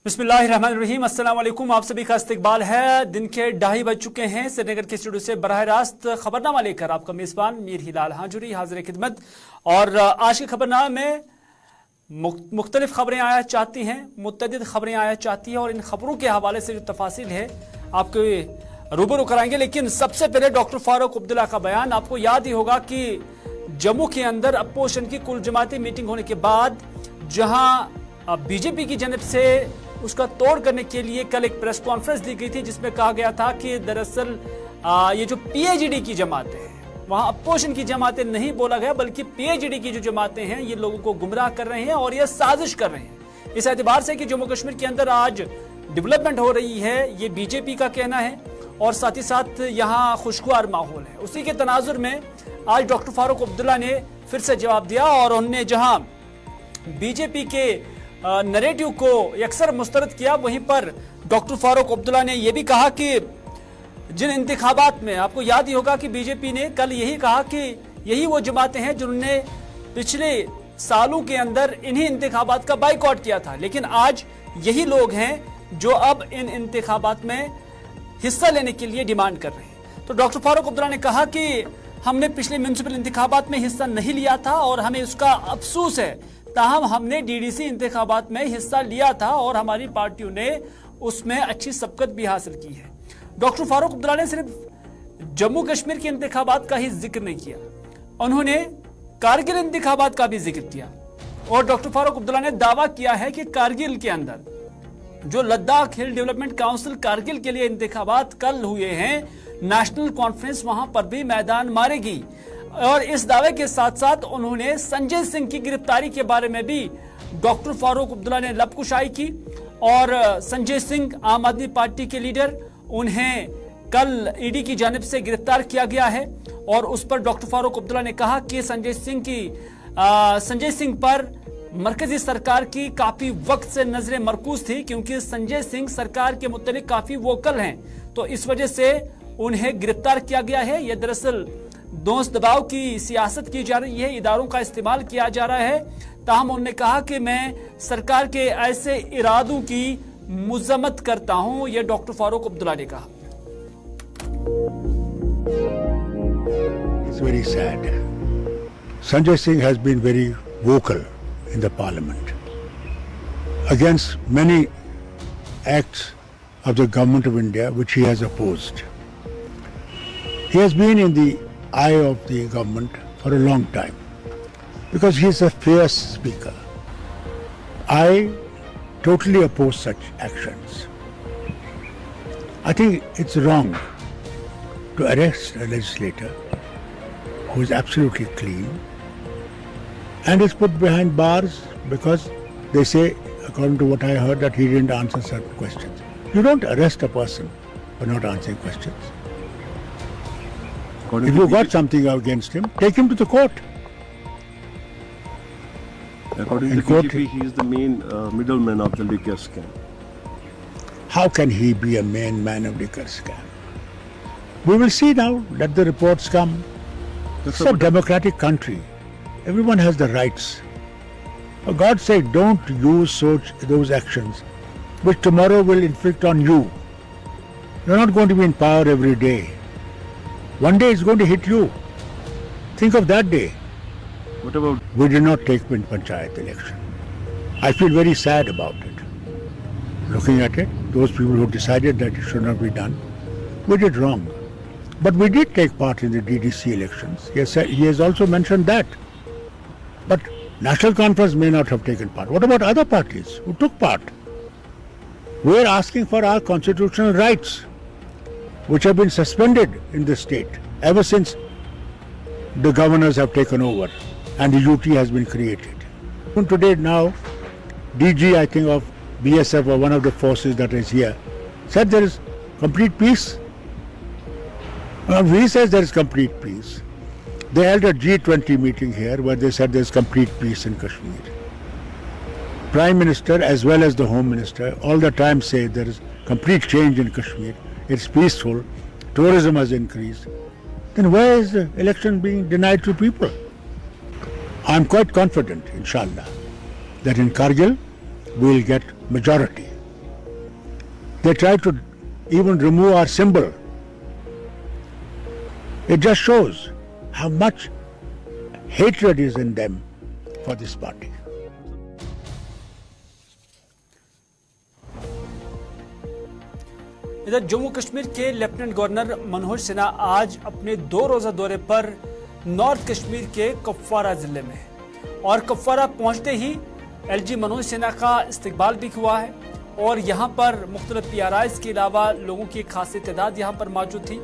बिस्मिल्लाहिर्रहमानिर्रहीम, अस्सलाम वालेकुम। आप सभी का इस्तकबाल है। दिन के 2:30 बज चुके हैं। श्रीनगर के स्टूडियो से बराह रास्त खबरनामा लेकर आपका मेज़बान मीर हिलाल हाजुरी हाजिर खिदमत। और आज के खबरनामे में मुख्तलिफ खबरें आया चाहती हैं, मुतअद्दिद खबरें आया चाहती हैं, और इन खबरों के हवाले से जो तफासिल है आपको रूबरू कराएंगे। लेकिन सबसे पहले डॉक्टर फारूक अब्दुल्ला का बयान। आपको याद ही होगा कि जम्मू के अंदर अपोजिशन की कुल जमाती मीटिंग होने के बाद जहां बीजेपी की जानब से उसका तोड़ करने के लिए कल एक प्रेस कॉन्फ्रेंस दी गई थी, जिसमें कहा गया था कि दरअसल ये जो पीएचडी की जमातें हैं, वहां अपोजिशन की जमातें नहीं बोला गया, बल्कि पीएचडी की जो जमातें हैं ये लोगों को गुमराह कर रहे हैं और ये साजिश कर रहे हैं। इस एतबार से कि जम्मू कश्मीर के अंदर आज डेवलपमेंट हो रही है, ये बीजेपी का कहना है, और साथ ही साथ यहाँ खुशगवार माहौल है। उसी के तनाजुर में आज डॉक्टर फारूक अब्दुल्ला ने फिर से जवाब दिया, और उन्होंने जहां बीजेपी के नैरेटिव को अक्सर मुस्तरद किया, वहीं पर डॉक्टर फारूक अब्दुल्ला ने यह भी कहा कि जिन इंतखाबात में, आपको याद ही होगा कि बीजेपी ने कल यही कहा कि यही वो जमातें हैं जिन्होंने पिछले सालों के अंदर इन्हीं इंतखाबात का बाइकआउट किया था, लेकिन आज यही लोग हैं जो अब इन इंतखाबात में हिस्सा लेने के लिए डिमांड कर रहे हैं। तो डॉक्टर फारूक अब्दुल्ला ने कहा कि हमने पिछले म्युनिसिपल इंतखाबात में हिस्सा नहीं लिया था और हमें उसका अफसोस है, ताहम हमने डीडीसी इंतखाबात में हिस्सा लिया था और हमारी पार्टियों ने उसमें अच्छी सबकत भी हासिल की है। डॉक्टर फारूक अब्दुल्ला ने सिर्फ जम्मू कश्मीर के इंतखाबात का ही जिक्र नहीं किया, उन्होंने कारगिल इंतखाबात का भी जिक्र किया। और डॉक्टर फारूक अब्दुल्ला ने दावा किया है कि कारगिल के अंदर जो लद्दाख हिल डेवलपमेंट काउंसिल कारगिल के लिए इंतखाबात कल हुए हैं, नेशनल कॉन्फ्रेंस वहां पर भी मैदान मारेगी। और इस दावे के साथ साथ उन्होंने संजय सिंह की गिरफ्तारी के बारे में भी डॉक्टर फारूक अब्दुल्ला ने लबकुशाई की। और संजय सिंह आम आदमी पार्टी के लीडर, उन्हें कल ईडी की जानिब से गिरफ्तार किया गया है, और उस पर डॉक्टर फारूक अब्दुल्ला ने कहा कि संजय सिंह पर मरकजी सरकार की काफी वक्त से नजरें मरकूज थी, क्योंकि संजय सिंह सरकार के मुतालिक काफी वोकल हैं, तो इस वजह से उन्हें गिरफ्तार किया गया है। यह दरअसल दोस्त दबाव की सियासत की जा रही है, इदारों का इस्तेमाल किया जा रहा है। ताहम उन्होंने कहा कि मैं सरकार के ऐसे इरादों की मुज़म्मत करता हूं, यह डॉक्टर फारूक अब्दुल्ला ने कहा। It's very sad. Sanjay Singh has been very vocal in the parliament against many acts of the government of India which he has opposed. He has been in the eye of the government for a long time because he is a fierce speaker. I totally oppose such actions. I think it's wrong to arrest a legislator who is absolutely clean and is put behind bars because they say, according to what I heard, that he didn't answer certain questions. You don't arrest a person for not answering questions. If you got something against him, take him to the court. According to BJP, he is the main middleman of the liquor scam. How can he be a main man of liquor scam? We will see now. Let the reports come. It's a democratic country. Everyone has the rights. For God's sake, don't use those actions which tomorrow will inflict on you. You're not going to be in power every day. One day it's going to hit you. Think of that day. What about? We did not take in Panchayat election. I feel very sad about it. Looking at it, those people who decided that it should not be done, we did wrong. But we did take part in the DDC elections. He has also mentioned that. But National Conference may not have taken part. What about other parties who took part? We are asking for our constitutional rights, which have been suspended in the state ever since the governors have taken over and the UT has been created. Today now, DG, I think, of BSF, or one of the forces that is here, said there is complete peace. He says there is complete peace. They held a G20 meeting here where they said there is complete peace in Kashmir. Prime Minister as well as the Home Minister all the time say there is complete change in Kashmir. It's peaceful, tourism has increased. Then why is the election being denied to people? I'm quite confident, inshallah, that in Kargil we will get majority They tried to even remove our symbol. It just shows how much hatred is in them for this party. इधर जम्मू कश्मीर के lieutenant governor Manoj Sinha आज अपने 2 रोजा दौरे पर north Kashmir के कुपवारा जिले में हैं और कुपवारा पहुंचते ही एलजी मनोज सिन्हा का इस्तकबाल भी हुआ है और यहां पर मुख्तलिफ PRIs के अलावा लोगों की खासी तादाद यहां पर मौजूद थी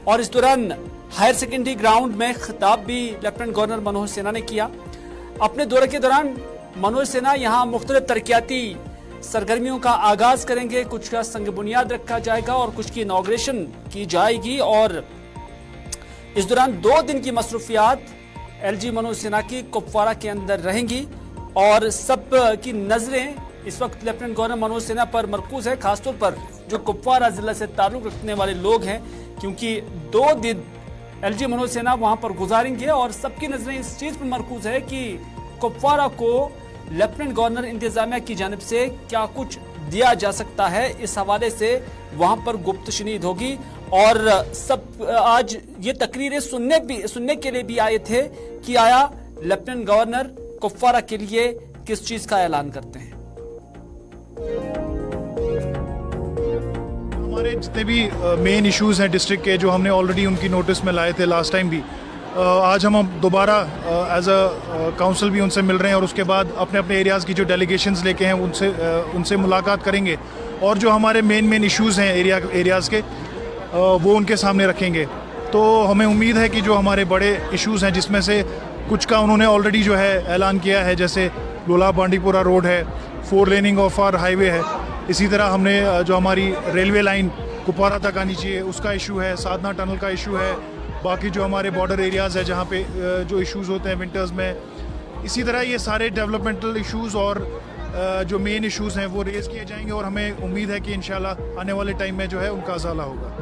और इस दौरान हायर सेकेंडरी ग्राउंड में खिताब भी लेफ्टिनेंट गवर्नर मनोज सिन्हा ने किया। अपने दौरे के दौरान मनोज सिन्हा यहां मुख्तलिफ तरक्याती सरगर्मियों का आगाज करेंगे, कुछ का संग बुनियाद रखा जाएगा और कुछ की इनॉग्रेशन की जाएगी और इस दौरान 2 दिन की मसरूफियात एलजी मनोज सिन्हा की कुपवारा के अंदर रहेंगी और सब की नजरें इस वक्त लेफ्टिनेंट गवर्नर मनोज सिन्हा पर मरकूज है, खासतौर पर जो कुपवारा जिला से ताल्लुक रखने वाले लोग हैं, क्योंकि 2 दिन एलजी मनोज सिन्हा वहां पर गुजारेंगे और सबकी नजरें इस चीज पर मरकूज है कि कुपवारा को लेफ्टिनेंट गवर्नर इंतजामिया की जानिब से क्या कुछ दिया जा सकता है। इस हवाले से वहां पर गुप्त शनीद होगी और सब आज ये तकरीरें सुनने के लिए भी आए थे कि आया लेफ्टिनेंट गवर्नर कुपवारा के लिए किस चीज का ऐलान करते हैं। हमारे जितने भी मेन इश्यूज हैं डिस्ट्रिक्ट के, जो हमने ऑलरेडी उनकी नोटिस में लाए थे लास्ट टाइम भी, आज हम दोबारा एज अ काउंसिल भी उनसे मिल रहे हैं और उसके बाद अपने अपने एरियाज़ की जो डेलीगेशंस लेके हैं उनसे मुलाकात करेंगे और जो हमारे मेन इश्यूज़ हैं एरियाज़ के वो उनके सामने रखेंगे। तो हमें उम्मीद है कि जो हमारे बड़े इश्यूज़ हैं जिसमें से कुछ का उन्होंने ऑलरेडी जो है ऐलान किया है, जैसे लोला बांडीपुरा रोड है, 4 लेनिंग ऑफ आर हाईवे है, इसी तरह हमने जो हमारी रेलवे लाइन कुपवारा तक आनी चाहिए उसका इशू है, साधना टनल का इशू है, बाकी जो हमारे बॉर्डर एरियाज़ है जहाँ पे जो इश्यूज़ होते हैं विंटर्स में, इसी तरह ये सारे डेवलपमेंटल इश्यूज़ और जो मेन इश्यूज़ हैं वो रेज़ किए जाएंगे और हमें उम्मीद है कि इंशाल्लाह आने वाले टाइम में जो है उनका अज़ाला होगा।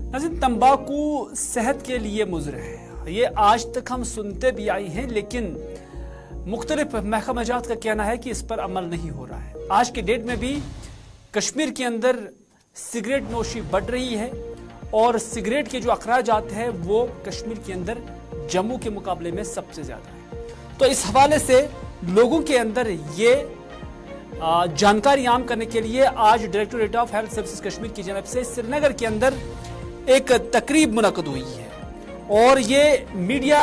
नाज़रीन, तंबाकू सेहत के लिए मुज़र है, ये आज तक हम सुनते भी आई हैं, लेकिन मुख्तलिफ महकमाजात का कहना है कि इस पर अमल नहीं हो रहा है। आज के डेट में भी कश्मीर के अंदर सिगरेट नोशी बढ़ रही है और सिगरेट के जो अखराजात है वो कश्मीर के अंदर जम्मू के मुकाबले में सबसे ज़्यादा है। तो इस हवाले से लोगों के अंदर ये जानकारी आम करने के लिए आज directorate of health services Kashmir की जानिब से श्रीनगर के अंदर एक तकरीब मुनक़द हुई है और ये मीडिया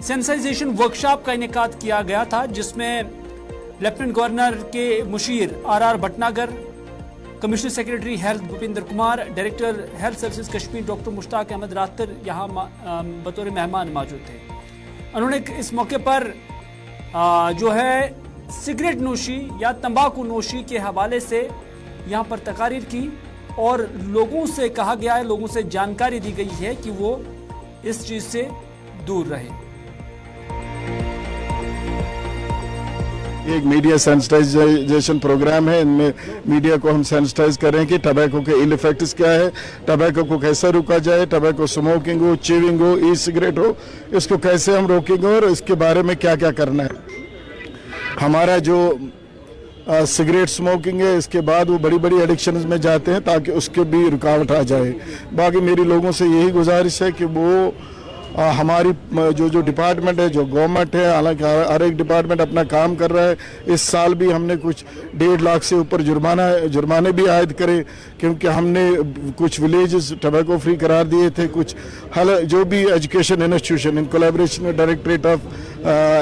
सेंसिटाइजेशन वर्कशॉप का इनेकाद किया गया था, जिसमें लेफ्टिनेंट गवर्नर के मुशीर RR Bhatnagar, commissioner secretary health Bhupinder Kumar, director health services Kashmir doctor Mushtaq Ahmad Rather यहाँ बतौर मेहमान मौजूद थे। उन्होंने इस मौके पर जो है सिगरेट नोशी या तंबाकू नोशी के हवाले से यहाँ पर तकारीर की और लोगों से कहा गया है, लोगों से जानकारी दी गई है कि वो इस चीज से दूर रहे। एक मीडिया सेंसिटाइजेशन प्रोग्राम है, इनमें मीडिया को हम सेंसिटाइज कर रहे हैं कि टबैको के इल इफेक्ट्स क्या है, टबैको को कैसे रोका जाए, टबैको स्मोकिंग हो, च्यूइंग हो, ई सिगरेट हो, इसको कैसे हम रोकेंगे और इसके बारे में क्या क्या करना है। हमारा जो सिगरेट स्मोकिंग है, इसके बाद वो बड़ी बड़ी एडिक्शंस में जाते हैं ताकि उसके भी रुकावट आ जाए। बाकी मेरी लोगों से यही गुजारिश है कि वो हमारी जो डिपार्टमेंट है, जो गवर्नमेंट है, हालांकि हर एक डिपार्टमेंट अपना काम कर रहा है। इस साल भी हमने कुछ 1.5 लाख से ऊपर जुर्माने भी आयद करे, क्योंकि हमने कुछ विलेजेस टबैको फ्री करार दिए थे। कुछ जो भी एजुकेशन इंस्टीट्यूशन इन कोलैबोरेशन में directorate of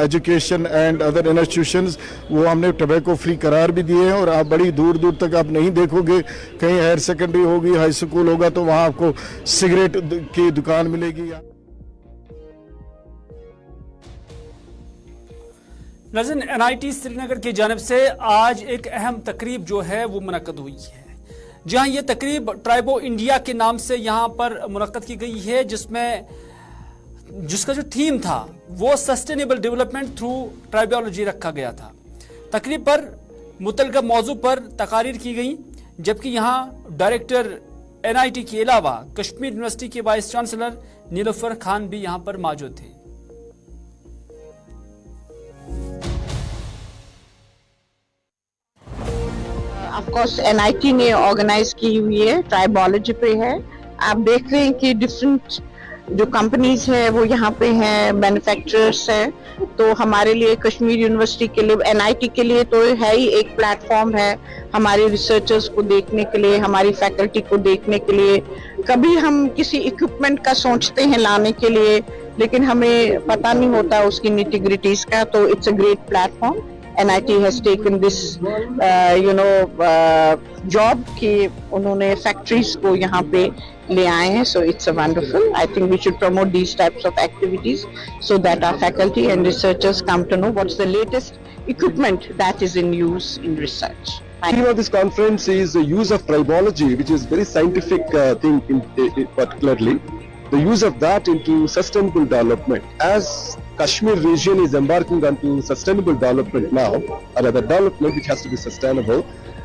education and other institutions, वो हमने टबैको फ्री करार भी दिए हैं। और आप बड़ी दूर दूर तक आप नहीं देखोगे, कहीं हायर सेकेंडरी होगी, हाई स्कूल होगा तो वहाँ आपको सिगरेट की दुकान मिलेगी। नाज़रीन, NIT श्रीनगर की जानिब से आज एक अहम तकरीब जो है वो मुनक़द हुई है, जहां ये तकरीब ट्राइबो इंडिया के नाम से यहां पर मुनक़द की गई है, जिसका जो थीम था वो सस्टेनेबल डेवलपमेंट थ्रू ट्राइबोलॉजी रखा गया था। तकरीब पर मुतल्लिक़ा मौजू पर तकारीर की गई, जबकि यहाँ डायरेक्टर NIT के अलावा कश्मीर यूनिवर्सिटी के वाइस चांसलर नीलोफर खान भी यहां पर मौजूद थे। ऑफ कोर्स NIT ने ऑर्गेनाइज की हुई है, ट्राइबोलॉजी पे है। आप देख रहे हैं कि डिफरेंट जो कंपनीज है वो यहाँ पे हैं, मैन्युफैक्चरर्स है। तो हमारे लिए कश्मीर यूनिवर्सिटी के लिए, NIT के लिए तो है ही एक प्लेटफॉर्म है हमारे रिसर्चर्स को देखने के लिए, हमारी फैकल्टी को देखने के लिए। कभी हम किसी इक्विपमेंट का सोचते हैं लाने के लिए, लेकिन हमें पता नहीं होता उसकी निटिग्रिटीज का, तो it's a great platform. NIT has taken this job कि उन्होंने फैक्ट्रीज को यहाँ पे ले आए हैं, so it's a wonderful. I think we should promote these types of activities so that our faculty and researchers come to know what's the latest equipment that is in use in research. The theme of this conference is the use of tribology, which is very scientific thing particularly. The use of that into sustainable development. As Kashmir region is embarking onto sustainable development now, or other development which has to be sustainable,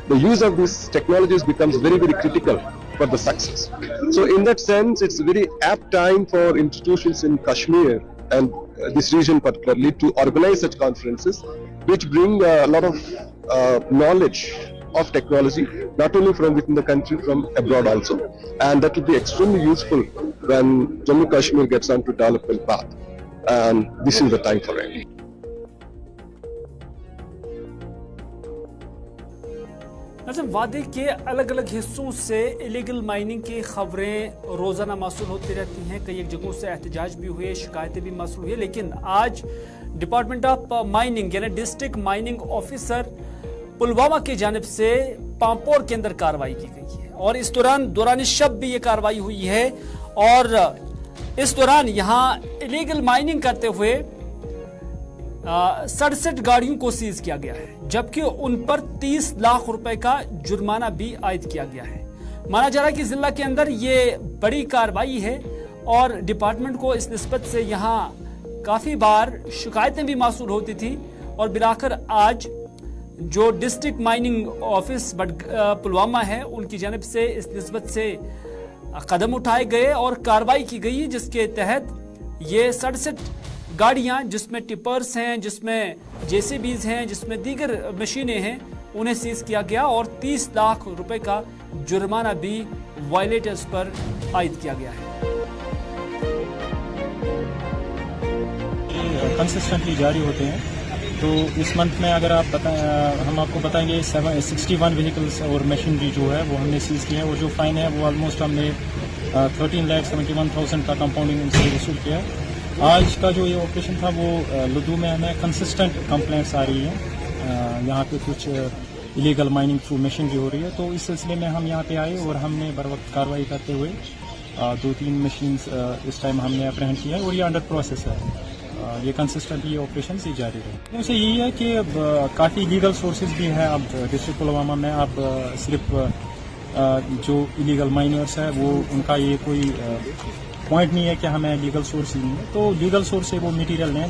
the use of these technologies becomes very, very critical for the success. So in that sense, it's a very apt time for institutions in Kashmir and this region particularly to organize such conferences which bring a lot of knowledge of technology, not only from within the country, from abroad also. And that will be extremely useful when Jammu Kashmir gets onto development path. And this is the time for it. नाज़रीन, वादे के अलग अलग हिस्सों से illegal mining की खबरें रोज़ाना मौसूल होती रहती हैं। कई एक जगहों से एहतजाज भी हुए, शिकायतें भी मौसूल हुई, लेकिन आज डिपार्टमेंट ऑफ माइनिंग यानी डिस्ट्रिक्ट माइनिंग ऑफिसर पुलवामा की जानिब से पांपोर के अंदर कार्रवाई की गई है और इस दौरान शब भी ये कार्रवाई हुई है और इस दौरान यहाँ इलीगल माइनिंग करते हुए 67 गाड़ियों को सीज किया गया है, जबकि उन पर 30 लाख रुपए का जुर्माना भी आयद किया गया है। माना जा रहा है कि जिला के अंदर ये बड़ी कार्रवाई है और डिपार्टमेंट को इस निस्बत से यहाँ काफी बार शिकायतें भी मौसूल होती थी और बिलाकर आज जो डिस्ट्रिक्ट माइनिंग ऑफिस पुलवामा है उनकी जानिब से इस निस्बत से कदम उठाए गए और कार्रवाई की गई, जिसके तहत ये 67 गाड़ियां जिसमें टिपर्स हैं, जिसमें JCBs हैं, जिसमें दीगर मशीनें हैं, उन्हें सीज किया गया और 30 लाख रुपए का जुर्माना भी वायलेटर्स पर आयद किया गया है। कंसिस्टेंटली जारी होते हैं, तो इस मंथ में अगर आप हम आपको बताएंगे 61 व्हीकल्स और मशीनरी जो है वो हमने सीज की है और जो फाइन है वो ऑलमोस्ट हमने 13,71,000 का कंपाउंडिंग उनसे वसूल किया है। आज का जो ये ऑपरेशन था वो लुधू में हमें कंसिस्टेंट कंप्लेंट्स आ रही हैं, यहाँ पे कुछ इलीगल माइनिंग थ्रू मशीनरी हो रही है, तो इस सिलसिले में हम यहाँ पे आए और हमने बर वक्त कार्रवाई करते हुए 2-3 मशीन्स इस टाइम हमने अप्रहेंड किया है और ये अंडर प्रोसेस है। ये कंसिस्टेंटली ये ऑपरेशन ही जारी रहे। उनसे यही है कि काफ़ी लीगल सोर्सेज भी हैं अब डिस्ट्रिक्ट पुलवामा में। अब सिर्फ जो इलीगल माइनर्स है वो उनका ये कोई पॉइंट नहीं है कि हमें लीगल सोर्स ही नहीं है, तो लीगल सोर्स से वो मटेरियल लें,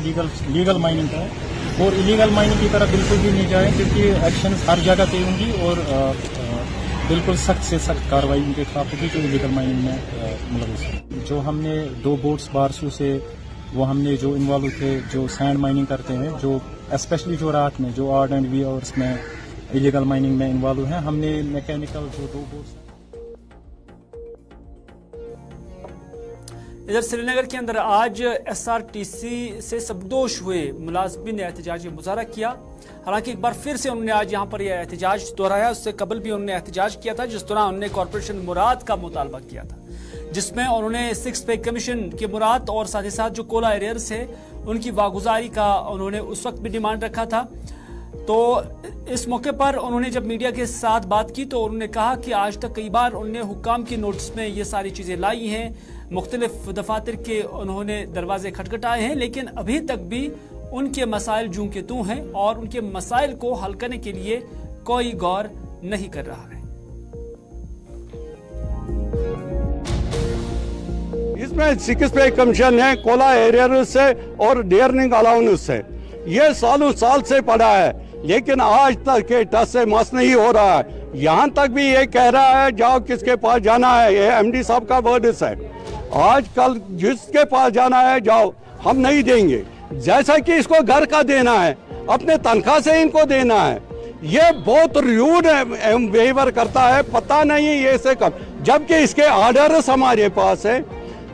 लीगल माइनिंग का है और इलीगल माइनिंग की तरफ बिल्कुल भी नहीं जाए, क्योंकि एक्शन हर जगह पे होंगी और बिल्कुल सख्त से सख्त कार्रवाई उनके खिलाफ होगी जो इलीगल माइनिंग में मुलविस है। जो हमने 2 बोट्स बारसू से वो हमने जो इन्वॉल्व थे, जो सैंड माइनिंग करते हैं, जो स्पेशली जो रात में जो ऑड एंड वी आवर्स में इलीगल माइनिंग में इन्वॉल्व हैं, हमने मैकेनिकल जो 2 बोट्स। इधर श्रीनगर के अंदर आज SRTC से सबदोश हुए मुलाजमीन ने एहतजाजी मुजाहरा किया। हालांकि एक बार फिर से उन्होंने आज यहाँ पर यह एहतजाज दोहराया, उससे कबल भी उन्होंने एहतजाज किया था, जिस दौरान उन्होंने कॉरपोरेशन मुराद का मुतालबा किया था, जिसमें उन्होंने 6 पे कमीशन के मुराद और साथ ही साथ जो कोला एरियर्स है उनकी वागुजारी का उन्होंने उस वक्त भी डिमांड रखा था। तो इस मौके पर उन्होंने जब मीडिया के साथ बात की तो उन्होंने कहा कि आज तक कई बार उन्होंने हुक्काम की नोटिस में ये सारी चीज़ें लाई हैं, मुख्तलिफ दफातर के उन्होंने दरवाजे खटखटाए हैं, लेकिन अभी तक भी उनके मसाइल जूं के तूं हैं और उनके मसाइल को हल करने के लिए कोई गौर नहीं कर रहा है। इसमें 6 पे कमीशन है, कोला एरियर से और डियरनिंग अलाउंस से, ये सालों साल से पड़ा है। लेकिन आज तक के टस से मस नहीं हो रहा है। यहाँ तक भी ये कह रहा है जाओ किसके पास जाना है, ये एमडी साहब का वर्ड है। आज कल जिसके पास जाना है जाओ, हम नहीं देंगे। जैसा कि इसको घर का देना है, अपने तनख्वाह से इनको देना है। ये बहुत र्यूड बिहेवियर करता है, पता नहीं ये से कब, जबकि इसके ऑर्डर्स हमारे पास है,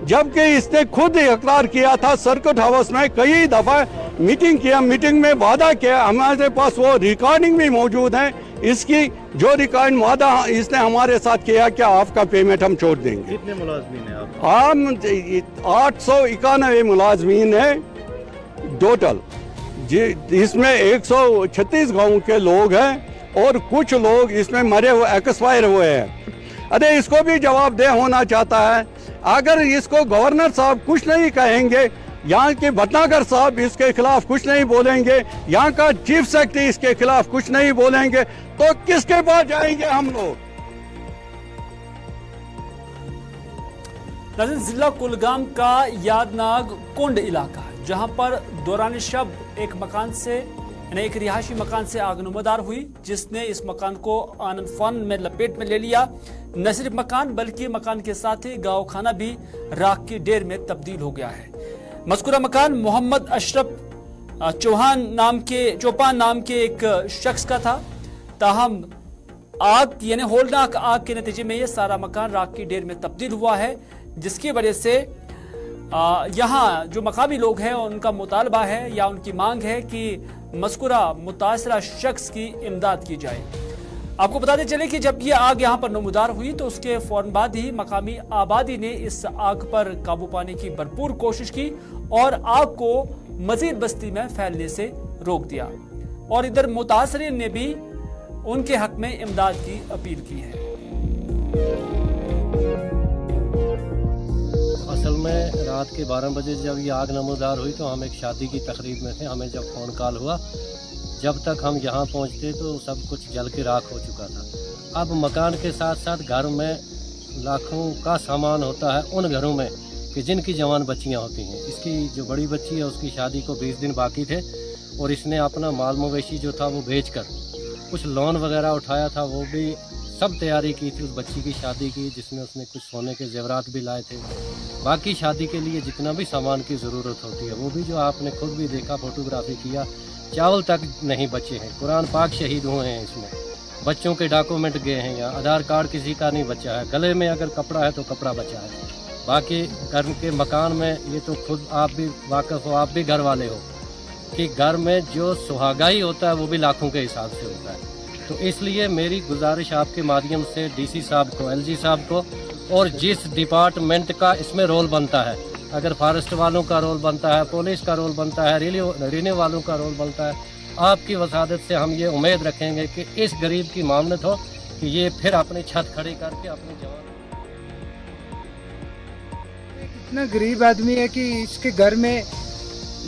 जबकि इसने खुद इकरार किया था सर्किट हाउस में कई दफा मीटिंग किया, मीटिंग में वादा किया, हमारे पास वो रिकॉर्डिंग भी मौजूद है इसकी, जो रिकॉर्ड वादा इसने हमारे साथ किया कि आपका पेमेंट हम छोड़ देंगे। कितने मुलाजमीन हैं आप? हम 891 मुलाजमीन है टोटल, इसमें 136 गांव के लोग हैं और कुछ लोग इसमें मरे हुए एक्सपायर हुए हैं। अरे इसको भी जवाबदेह होना चाहता है। अगर इसको गवर्नर साहब कुछ नहीं कहेंगे, यहाँ के भटनागर साहब इसके खिलाफ कुछ नहीं बोलेंगे, यहाँ का चीफ सेक्रेटरी इसके खिलाफ कुछ नहीं बोलेंगे, तो किसके पास जाएंगे हम लोग? जिला कुलगाम का यादनाग कुंड इलाका है, जहां पर दौरान शब एक मकान से यानी एक रिहायशी मकान से आग नुमादार हुई, जिसने इस मकान को आनन फान में लपेट में ले लिया। न सिर्फ मकान बल्कि मकान के साथ ही गाँव खाना भी राख की ढेर में तब्दील हो गया है। मज़कूरा मकान मोहम्मद अशरफ चौपान नाम के एक शख्स का था। ताहम आग यानी होलनाक आग के नतीजे में ये सारा मकान राख की ढेर में तब्दील हुआ है, जिसकी वजह से यहाँ जो मकामी लोग हैं उनका मुतालबा है या उनकी मांग है कि मज़कूरा मुतासरा शख्स की इमदाद की जाए। आपको बताते चले कि जब ये आग यहाँ पर नमूदार हुई तो उसके फौरन बाद ही मकामी आबादी ने इस आग पर काबू पाने की भरपूर कोशिश की और आग को मजीद बस्ती में फैलने से रोक दिया। और इधर मुतासरीन ने भी उनके हक में इमदाद की अपील की है। असल में रात के 12 बजे जब ये आग नमूदार हुई तो हम एक शादी की तकरीब में थे। हमें जब फ़ोन कॉल हुआ, जब तक हम यहाँ पहुँचते तो सब कुछ जल के राख हो चुका था। अब मकान के साथ साथ घर में लाखों का सामान होता है उन घरों में कि जिनकी जवान बच्चियाँ होती हैं। इसकी जो बड़ी बच्ची है उसकी शादी को 20 दिन बाकी थे और इसने अपना माल मवेशी जो था वो बेचकर कुछ लोन वगैरह उठाया था, वो भी सब तैयारी की थी उस बच्ची की शादी की, जिसमें उसने कुछ सोने के जेवरात भी लाए थे। बाकी शादी के लिए जितना भी सामान की ज़रूरत होती है वो भी जो आपने खुद भी देखा, फोटोग्राफी किया, चावल तक नहीं बचे हैं। कुरान पाक शहीद हुए हैं इसमें, बच्चों के डॉक्यूमेंट गए हैं, यहाँ आधार कार्ड किसी का नहीं बचा है, गले में अगर कपड़ा है तो कपड़ा बचा है। बाकी घर के मकान में ये तो खुद आप भी वाकिफ़ हो, आप भी घर वाले हो कि घर में जो सुहागाई होता है वो भी लाखों के हिसाब से होता है। तो इसलिए मेरी गुजारिश आपके माध्यम से डीसी साहब को, एलजी साहब को, और जिस डिपार्टमेंट का इसमें रोल बनता है, अगर फॉरेस्ट वालों का रोल बनता है, पुलिस का रोल बनता है, रेलवे वालों का रोल बनता है, आपकी वसादत से हम ये उम्मीद रखेंगे कि इस गरीब की मामलत हो कि ये फिर अपनी छत खड़ी करके अपने जवान। इतना गरीब आदमी है कि इसके घर में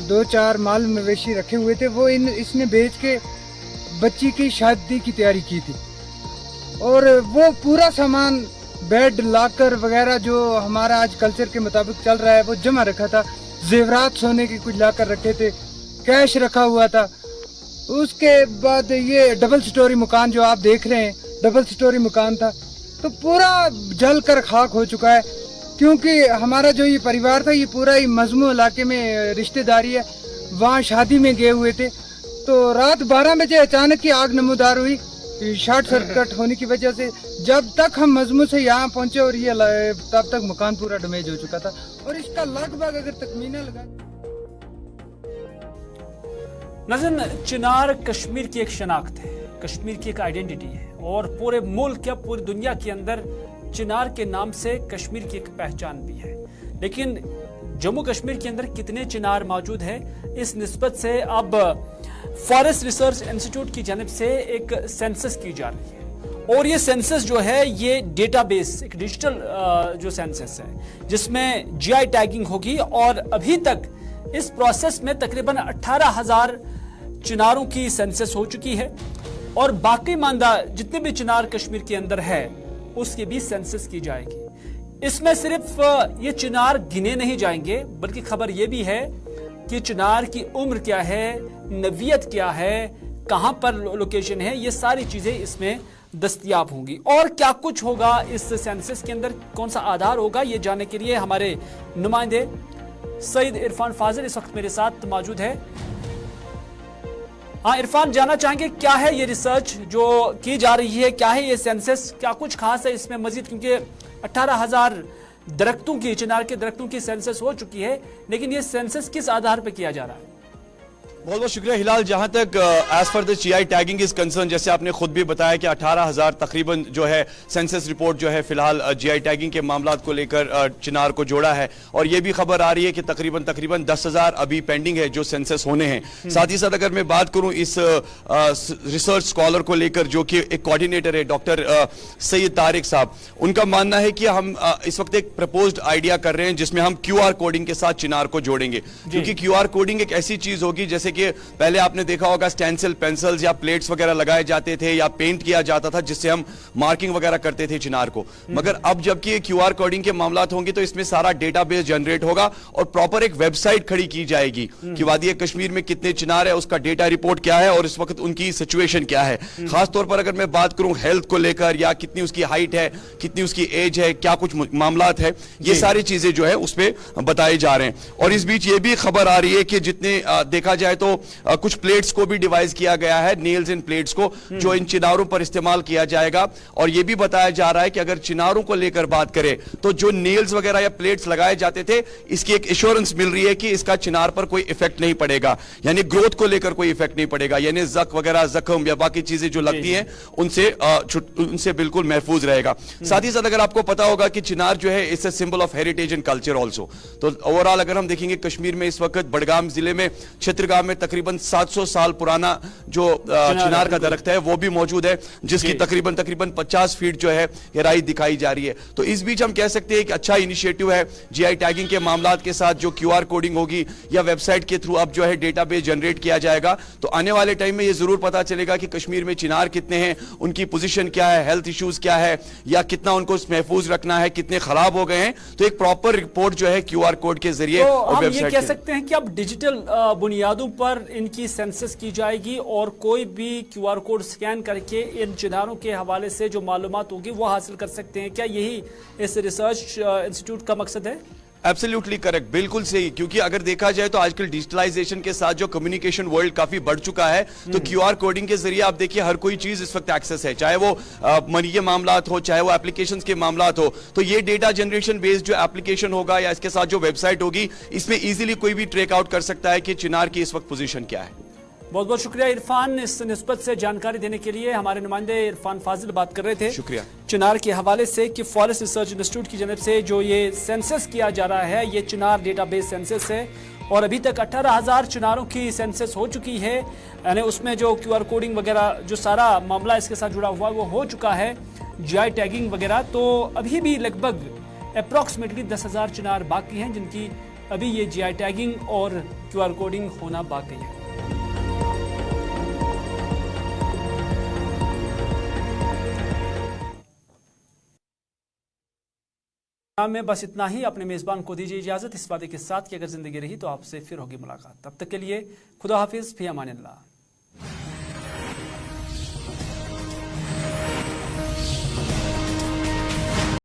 2-4 माल मवेशी रखे हुए थे, वो इसने बेच के बच्ची की शादी की तैयारी की थी और वो पूरा सामान बेड लाकर वगैरह जो हमारा आज कल्चर के मुताबिक चल रहा है वो जमा रखा था। जेवरात सोने की कुछ लाकर रखे थे, कैश रखा हुआ था। उसके बाद ये डबल स्टोरी मकान जो आप देख रहे हैं, डबल स्टोरी मकान था, तो पूरा जल कर खाक हो चुका है। क्योंकि हमारा जो ये परिवार था ये पूरा ही मजमू इलाके में रिश्तेदारी है, वहाँ शादी में गए हुए थे। तो रात 12 बजे अचानक ही आग नमूदार हुई, शॉर्ट सर्किट होने की वजह से। जब तक हम मजमू से यहाँ पहुंचे और ये तब तक मकान पूरा डैमेज हो चुका था और इसका लगभग अगर तखमीना लगा। नज़र, चिनार कश्मीर की एक शनाख्त है, कश्मीर की एक आइडेंटिटी है और पूरे मुल्क या पूरी दुनिया के अंदर चिनार के नाम से कश्मीर की एक पहचान भी है। लेकिन जम्मू कश्मीर के अंदर कितने चिनार मौजूद है, इस निस्बत से अब फॉरेस्ट रिसर्च इंस्टीट्यूट की जानिब से एक सेंसस की जा रही है और ये सेंसस जो है ये डेटाबेस, एक डिजिटल जो सेंसस है जिसमें जीआई टैगिंग होगी और अभी तक इस प्रोसेस में तकरीबन 18,000 चिनारों की सेंसस हो चुकी है और बाकी मानदा जितने भी चिनार कश्मीर के अंदर है उसकी भी सेंसस की जाएगी। इसमें सिर्फ ये चिनार गिने नहीं जाएंगे बल्कि खबर ये भी है कि चिनार की उम्र क्या है, नवीयत क्या है, کہاں پر لوکیشن ہے، یہ ساری چیزیں اس میں دستیاب ہوں گی. اور کیا کچھ ہوگا اس سینسس کے اندر، کون سا آدھار ہوگا، یہ جاننے کے لیے ہمارے نمائندے سید عرفان فاضل اس وقت میرے ساتھ موجود ہے. ہاں عرفان، جاننا چاہیں گے کیا ہے یہ ریسرچ جو کی جا رہی ہے، کیا ہے یہ سینسس، کیا کچھ خاص ہے اس میں مزید، کیونکہ 18,000 درختوں کی، چنار کے درختوں کی سینسس ہو چکی ہے، لیکن یہ سینسس کس آدھار پہ کیا جا رہا ہے؟ بہت بہت شکریہ ہلال. جہاں تک as for the GI tagging is concern, جیسے آپ نے خود بھی بتایا کہ 18,000 تقریباً جو ہے سینسس رپورٹ جو ہے فی الحال GI ٹیگنگ کے معاملات کو لے کر چنار کو جوڑا ہے، اور یہ بھی خبر آ رہی ہے کہ تقریباً 10,000 ابھی پینڈنگ ہے جو سینسس ہونے ہیں. ساتھ ہی ساتھ اگر میں بات کروں اس ریسرچ اسکالر کو لے کر جو کہ ایک کوآرڈینیٹر ہے ڈاکٹر سید طارق صاحب، ان کا ماننا ہے کہ ہم اس وقت ایک پرپوزڈ آئیڈیا کر رہے ہیں جس میں ہم QR کوڈنگ کے ساتھ چنار کو جوڑیں گے، کیونکہ QR کوڈنگ ایک ایسی چیز ہوگی جیسے کہ پہلے آپ نے دیکھا ہوگا سٹینسل پینسلز یا پلیٹس وغیرہ لگائے جاتے تھے یا پینٹ کیا جاتا تھا جس سے ہم مارکنگ وغیرہ کرتے تھے چنار کو، مگر اب جب کہ QR کوڈنگ کے معاملات ہوں گے تو اس میں سارا ڈیٹا بیس جنریٹ ہوگا اور پراپر ایک ویب سائٹ کھڑی کی جائے گی کہ وادی کشمیر میں کتنے چنار ہے، اس کا ڈیٹا رپورٹ کیا ہے اور اس وقت ان کی سچویشن کیا ہے. خاص طور پر اگر میں بات کروں ہیلتھ کو لے کر یا کتنی اس کی ہائٹ ہے، کتنی اس کی ایج ہے، کیا کچھ معاملات ہے، یہ ساری چیزیں جو ہے اس پہ بتائے جا رہے ہیں. اور اس بیچ یہ بھی خبر آ رہی ہے کہ جتنے دیکھا جائے تو کچھ پلیٹس کو بھی ڈیوائز کیا گیا ہے، نیلز ان پلیٹس کو جو ان چناروں پر استعمال کیا جائے گا. اور یہ بھی بتایا جا رہا ہے کہ اگر چناروں کو لے کر بات کرے تو جو نیلز وغیرہ یا پلیٹس لگائے جاتے تھے اس کی ایک ایشورنس مل رہی ہے کہ اس کا چنار پر کوئی ایفیکٹ نہیں پڑے گا، یعنی گروتھ کو لے کر کوئی ایفیکٹ نہیں پڑے گا، یعنی زخ وغیرہ زخم یا باقی چیزیں جو لگتی ہیں ان سے بالکل محفوظ رہے گا. ساتھ ہی ساتھ اگر آپ کو پتا ہوگا کہ چنار جو ہے اس symbol of heritage and culture also. تو اوورآل اگر ہم دیکھیں گے کشمیر میں اس وقت بڑگام ضلع میں چھترگاہ میں تقریباً 700 سال پرانا جو چنار کا درخت ہے وہ بھی موجود ہے جس کی تقریباً 50 فیٹ جو ہے گہرائی دکھائی جا رہی ہے. تو اس بیچ ہم کہہ سکتے ہیں کہ اچھا انیشیٹو ہے GI ٹیگنگ کے معاملات کے ساتھ جو QR کوڈنگ ہوگی یا ویب سائٹ کے تھرو اب جو ہے ڈیٹا بیس جنریٹ کیا جائے گا تو آنے والے ٹائم میں یہ ضرور پتا چلے گا کہ کشمیر میں چنار کتنے ہیں، ان کی پوزیشن کیا ہے، ہیلتھ ایشوز کیا ہے یا کتنا ان کو محفوظ رکھنا ہے، کتنے خراب ہو گئے ہیں. تو ایک پراپر رپورٹ جو ہے QR کوڈ کے ذریعے ہم یہ کہہ سکتے ہیں کہ اب ڈیجیٹل بنیادوں پر ان کی سینسس کی جائے گی اور کوئی بھی QR کوڈ سکین کر کے ان چناروں کے حوالے سے جو معلومات ہوگی وہ حاصل کر سکتے ہیں. کیا یہی اس ریسرچ انسٹیٹیوٹ کا مقصد ہے؟ ایبسلیوٹلی کریکٹ، بالکل صحیح. کیونکہ اگر دیکھا جائے تو آج کل ڈیجیٹلائزیشن کے ساتھ جو کمیونیکیشن ورلڈ کافی بڑھ چکا ہے تو QR کوڈنگ کے ذریعے آپ دیکھیے ہر کوئی چیز اس وقت ایکسس ہے، چاہے وہ منی کے معاملات ہو، چاہے وہ اپلیکیشنز کے معاملات ہو. تو یہ ڈیٹا جنریشن بیسڈ جو اپلیکیشن ہوگا یا اس کے ساتھ جو ویب سائٹ ہوگی اس میں ایزیلی کوئی بھی ٹریک آؤٹ کر سکتا ہے کہ چنار کی اس وقت پوزیشن کیا ہے. بہت بہت شکریہ عرفان، اس نسبت سے جانکاری دینے کے لیے. ہمارے نمائندے عرفان فاضل بات کر رہے تھے شکریہ چنار کے حوالے سے کہ فارسٹ ریسرچ انسٹیٹیوٹ کی جانب سے جو یہ سینسس کیا جا رہا ہے یہ چنار ڈیٹا بیس سینسس ہے اور ابھی تک 18,000 چناروں کی سینسس ہو چکی ہے، یعنی اس میں جو QR کوڈنگ وغیرہ جو سارا معاملہ اس کے ساتھ جڑا ہوا وہ ہو چکا ہے، GI ٹیگنگ وغیرہ. تو ابھی بھی لگ بھگ اپروکسیمیٹلی 10,000 چنار باقی ہیں جن کی ابھی یہ GI ٹیگنگ اور QR کوڈنگ ہونا باقی ہے. میں بس اتنا ہی. اپنے میزبان کو دیجیے اجازت اس وعدے کے ساتھ کہ اگر زندگی رہی تو آپ سے پھر ہوگی ملاقات. تب تک کے لیے خدا حافظ، فی امان اللہ.